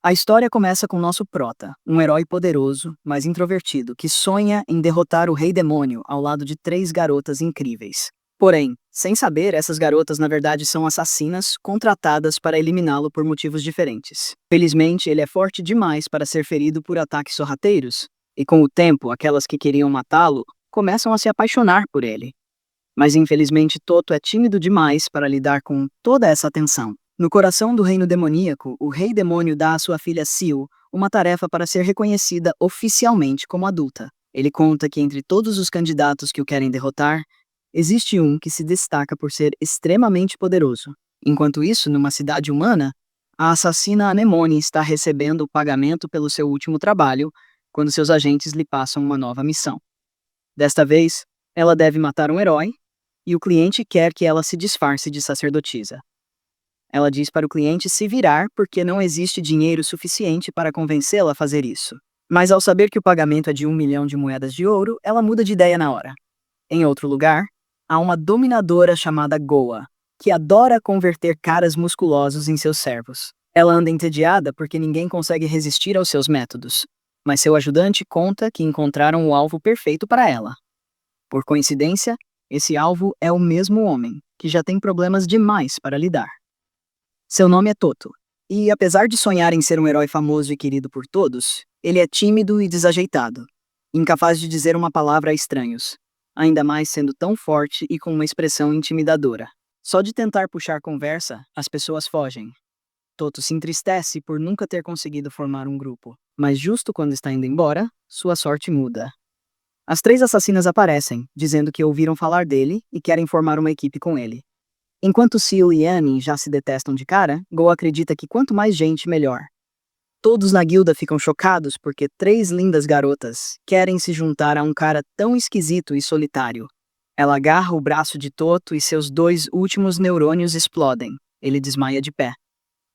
A história começa com nosso prota, um herói poderoso, mas introvertido, que sonha em derrotar o Rei Demônio ao lado de três garotas incríveis. Porém, sem saber, essas garotas na verdade são assassinas contratadas para eliminá-lo por motivos diferentes. Felizmente, ele é forte demais para ser ferido por ataques sorrateiros, e com o tempo, aquelas que queriam matá-lo começam a se apaixonar por ele. Mas infelizmente, Toto é tímido demais para lidar com toda essa tensão. No coração do reino demoníaco, o rei demônio dá à sua filha Sil uma tarefa para ser reconhecida oficialmente como adulta. Ele conta que entre todos os candidatos que o querem derrotar, existe um que se destaca por ser extremamente poderoso. Enquanto isso, numa cidade humana, a assassina Anemone está recebendo o pagamento pelo seu último trabalho quando seus agentes lhe passam uma nova missão. Desta vez, ela deve matar um herói e o cliente quer que ela se disfarce de sacerdotisa. Ela diz para o cliente se virar porque não existe dinheiro suficiente para convencê-la a fazer isso. Mas ao saber que o pagamento é de 1 milhão de moedas de ouro, ela muda de ideia na hora. Em outro lugar, há uma dominadora chamada Goa, que adora converter caras musculosos em seus servos. Ela anda entediada porque ninguém consegue resistir aos seus métodos, mas seu ajudante conta que encontraram o alvo perfeito para ela. Por coincidência, esse alvo é o mesmo homem, que já tem problemas demais para lidar. Seu nome é Toto, e apesar de sonhar em ser um herói famoso e querido por todos, ele é tímido e desajeitado, incapaz de dizer uma palavra a estranhos, ainda mais sendo tão forte e com uma expressão intimidadora. Só de tentar puxar conversa, as pessoas fogem. Toto se entristece por nunca ter conseguido formar um grupo, mas justo quando está indo embora, sua sorte muda. As três assassinas aparecem, dizendo que ouviram falar dele e querem formar uma equipe com ele. Enquanto Sil e Annie já se detestam de cara, Go acredita que quanto mais gente, melhor. Todos na guilda ficam chocados porque três lindas garotas querem se juntar a um cara tão esquisito e solitário. Ela agarra o braço de Toto e seus dois últimos neurônios explodem. Ele desmaia de pé.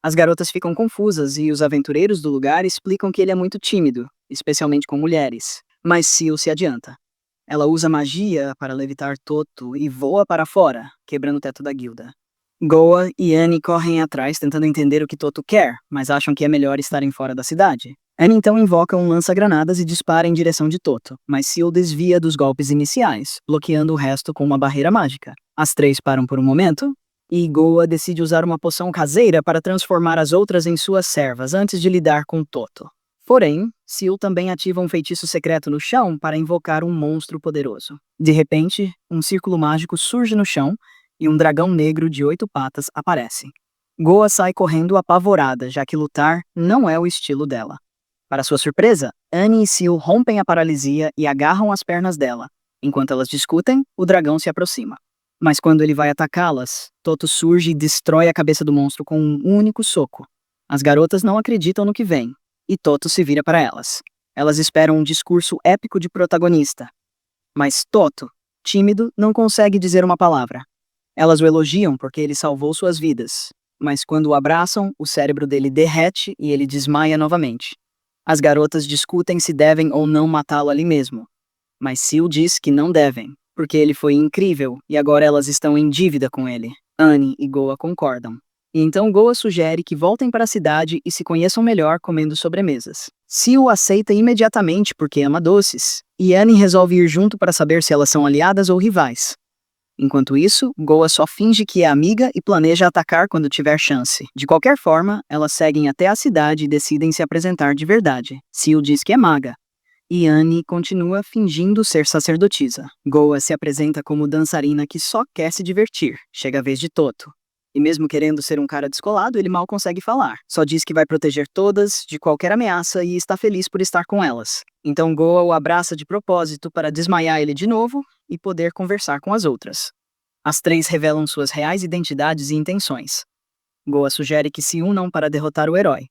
As garotas ficam confusas e os aventureiros do lugar explicam que ele é muito tímido, especialmente com mulheres. Mas Sil se adianta. Ela usa magia para levitar Toto e voa para fora, quebrando o teto da guilda. Goa e Annie correm atrás tentando entender o que Toto quer, mas acham que é melhor estarem fora da cidade. Annie então invoca um lança-granadas e dispara em direção de Toto, mas Sil desvia dos golpes iniciais, bloqueando o resto com uma barreira mágica. As três param por um momento, e Goa decide usar uma poção caseira para transformar as outras em suas servas antes de lidar com Toto. Porém, Sil também ativa um feitiço secreto no chão para invocar um monstro poderoso. De repente, um círculo mágico surge no chão e um dragão negro de 8 patas aparece. Goa sai correndo apavorada, já que lutar não é o estilo dela. Para sua surpresa, Annie e Sil rompem a paralisia e agarram as pernas dela. Enquanto elas discutem, o dragão se aproxima. Mas quando ele vai atacá-las, Toto surge e destrói a cabeça do monstro com um único soco. As garotas não acreditam no que vem, e Toto se vira para elas. Elas esperam um discurso épico de protagonista. Mas Toto, tímido, não consegue dizer uma palavra. Elas o elogiam porque ele salvou suas vidas, mas quando o abraçam, o cérebro dele derrete e ele desmaia novamente. As garotas discutem se devem ou não matá-lo ali mesmo, mas Sil diz que não devem, porque ele foi incrível e agora elas estão em dívida com ele. Annie e Goa concordam. E então Goa sugere que voltem para a cidade e se conheçam melhor comendo sobremesas. Sil aceita imediatamente porque ama doces, e Annie resolve ir junto para saber se elas são aliadas ou rivais. Enquanto isso, Goa só finge que é amiga e planeja atacar quando tiver chance. De qualquer forma, elas seguem até a cidade e decidem se apresentar de verdade. Sil diz que é maga, e Annie continua fingindo ser sacerdotisa. Goa se apresenta como dançarina que só quer se divertir. Chega a vez de Toto. E mesmo querendo ser um cara descolado, ele mal consegue falar. Só diz que vai proteger todas de qualquer ameaça e está feliz por estar com elas. Então Goa o abraça de propósito para desmaiar ele de novo e poder conversar com as outras. As três revelam suas reais identidades e intenções. Goa sugere que se unam para derrotar o herói.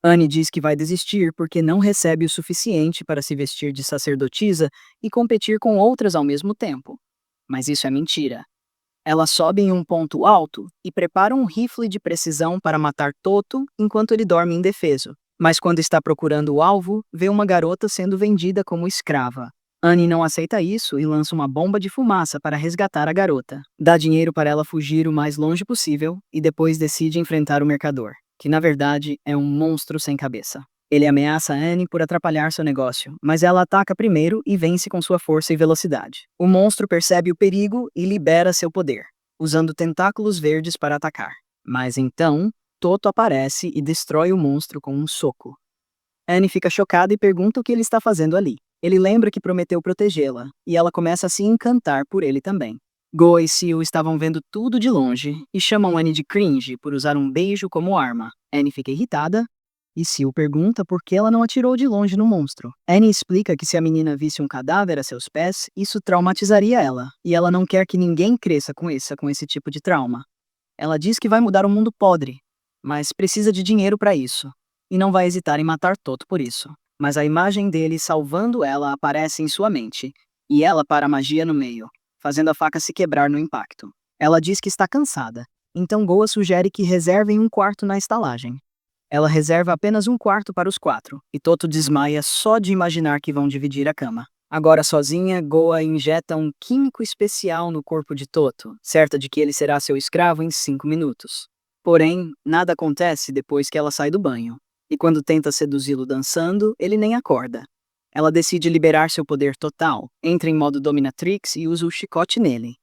Annie diz que vai desistir porque não recebe o suficiente para se vestir de sacerdotisa e competir com outras ao mesmo tempo. Mas isso é mentira. Ela sobe em um ponto alto e prepara um rifle de precisão para matar Toto enquanto ele dorme indefeso. Mas quando está procurando o alvo, vê uma garota sendo vendida como escrava. Annie não aceita isso e lança uma bomba de fumaça para resgatar a garota. Dá dinheiro para ela fugir o mais longe possível e depois decide enfrentar o mercador. que na verdade é um monstro sem cabeça. Ele ameaça Annie por atrapalhar seu negócio, mas ela ataca primeiro e vence com sua força e velocidade. O monstro percebe o perigo e libera seu poder, usando tentáculos verdes para atacar. Mas então, Toto aparece e destrói o monstro com um soco. Annie fica chocada e pergunta o que ele está fazendo ali. Ele lembra que prometeu protegê-la, e ela começa a se encantar por ele também. Goa e Seal estavam vendo tudo de longe e chamam Annie de cringe por usar um beijo como arma. Annie fica irritada e Seal pergunta por que ela não atirou de longe no monstro. Annie explica que se a menina visse um cadáver a seus pés, isso traumatizaria ela, e ela não quer que ninguém cresça com esse tipo de trauma. Ela diz que vai mudar o mundo podre, mas precisa de dinheiro para isso, e não vai hesitar em matar Toto por isso. Mas a imagem dele salvando ela aparece em sua mente, e ela para a magia no meio, fazendo a faca se quebrar no impacto. Ela diz que está cansada, então Goa sugere que reservem um quarto na estalagem. Ela reserva apenas um quarto para os 4, e Toto desmaia só de imaginar que vão dividir a cama. Agora sozinha, Goa injeta um químico especial no corpo de Toto, certa de que ele será seu escravo em 5 minutos. Porém, nada acontece depois que ela sai do banho, e quando tenta seduzi-lo dançando, ele nem acorda. Ela decide liberar seu poder total, entra em modo dominatrix e usa o chicote nele.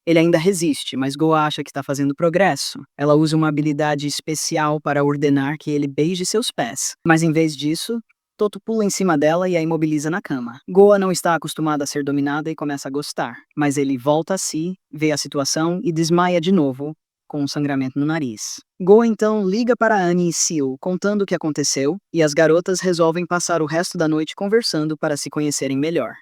Ele ainda resiste, mas Goa acha que está fazendo progresso. Ela usa uma habilidade especial para ordenar que ele beije seus pés. Mas em vez disso, Toto pula em cima dela e a imobiliza na cama. Goa não está acostumada a ser dominada e começa a gostar. Mas ele volta a si, vê a situação e desmaia de novo, com um sangramento no nariz. Goa então liga para Annie e Seal, contando o que aconteceu, e as garotas resolvem passar o resto da noite conversando para se conhecerem melhor.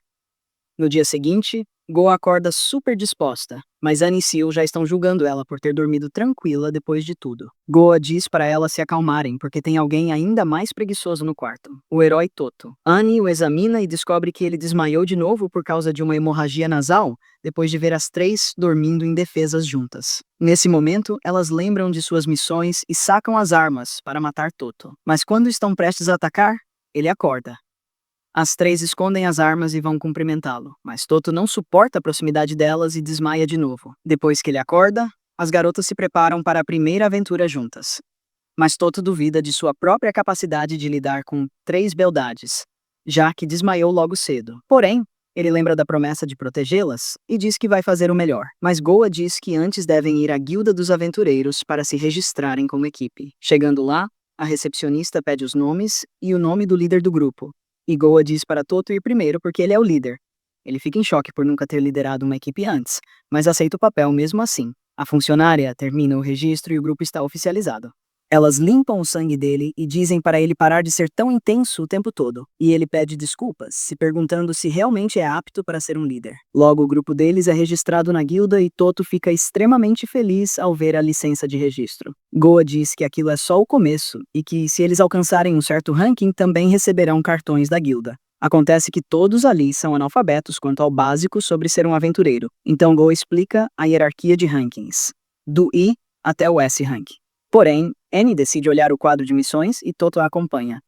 No dia seguinte, Goa acorda super disposta, mas Annie e Seal já estão julgando ela por ter dormido tranquila depois de tudo. Goa diz para elas se acalmarem porque tem alguém ainda mais preguiçoso no quarto, o herói Toto. Annie o examina e descobre que ele desmaiou de novo por causa de uma hemorragia nasal, depois de ver as 3 dormindo indefesas juntas. Nesse momento, elas lembram de suas missões e sacam as armas para matar Toto. Mas quando estão prestes a atacar, ele acorda. As 3 escondem as armas e vão cumprimentá-lo, mas Toto não suporta a proximidade delas e desmaia de novo. Depois que ele acorda, as garotas se preparam para a primeira aventura juntas. Mas Toto duvida de sua própria capacidade de lidar com 3 beldades, já que desmaiou logo cedo. Porém, ele lembra da promessa de protegê-las e diz que vai fazer o melhor. Mas Goa diz que antes devem ir à Guilda dos Aventureiros para se registrarem como equipe. Chegando lá, a recepcionista pede os nomes e o nome do líder do grupo. E Goa diz para Toto ir primeiro porque ele é o líder. Ele fica em choque por nunca ter liderado uma equipe antes, mas aceita o papel mesmo assim. A funcionária termina o registro e o grupo está oficializado. Elas limpam o sangue dele e dizem para ele parar de ser tão intenso o tempo todo. E ele pede desculpas, se perguntando se realmente é apto para ser um líder. Logo, o grupo deles é registrado na guilda e Toto fica extremamente feliz ao ver a licença de registro. Goa diz que aquilo é só o começo e que, se eles alcançarem um certo ranking, também receberão cartões da guilda. Acontece que todos ali são analfabetos quanto ao básico sobre ser um aventureiro. Então Goa explica a hierarquia de rankings, do I até o S rank. Porém, Annie decide olhar o quadro de missões e Toto a acompanha.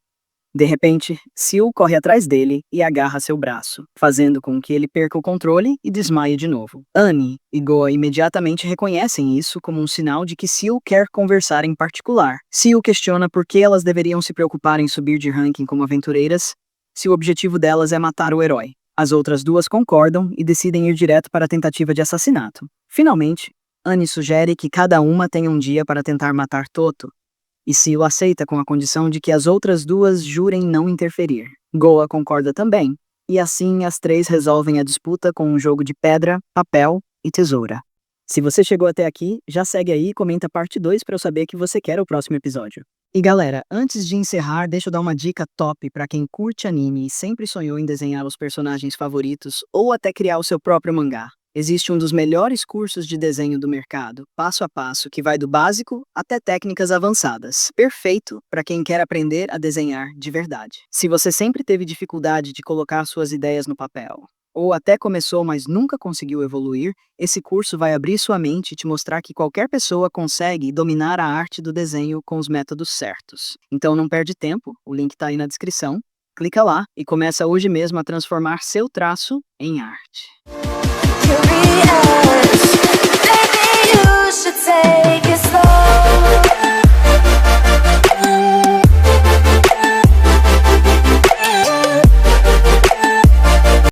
De repente, Seal corre atrás dele e agarra seu braço, fazendo com que ele perca o controle e desmaie de novo. Annie e Goa imediatamente reconhecem isso como um sinal de que Seal quer conversar em particular. Seal questiona por que elas deveriam se preocupar em subir de ranking como aventureiras, se o objetivo delas é matar o herói. As outras 2 concordam e decidem ir direto para a tentativa de assassinato. Finalmente, Annie sugere que cada uma tenha um dia para tentar matar Toto, e Seal aceita com a condição de que as outras 2 jurem não interferir. Goa concorda também, e assim as 3 resolvem a disputa com um jogo de pedra, papel e tesoura. Se você chegou até aqui, já segue aí e comenta parte 2 para eu saber que você quer o próximo episódio. E galera, antes de encerrar, deixa eu dar uma dica top para quem curte anime e sempre sonhou em desenhar os personagens favoritos ou até criar o seu próprio mangá. Existe um dos melhores cursos de desenho do mercado, passo a passo, que vai do básico até técnicas avançadas. Perfeito para quem quer aprender a desenhar de verdade. Se você sempre teve dificuldade de colocar suas ideias no papel, ou até começou, mas nunca conseguiu evoluir, esse curso vai abrir sua mente e te mostrar que qualquer pessoa consegue dominar a arte do desenho com os métodos certos. Então não perde tempo, o link está aí na descrição. Clica lá e começa hoje mesmo a transformar seu traço em arte. Curious, maybe you should take it slow.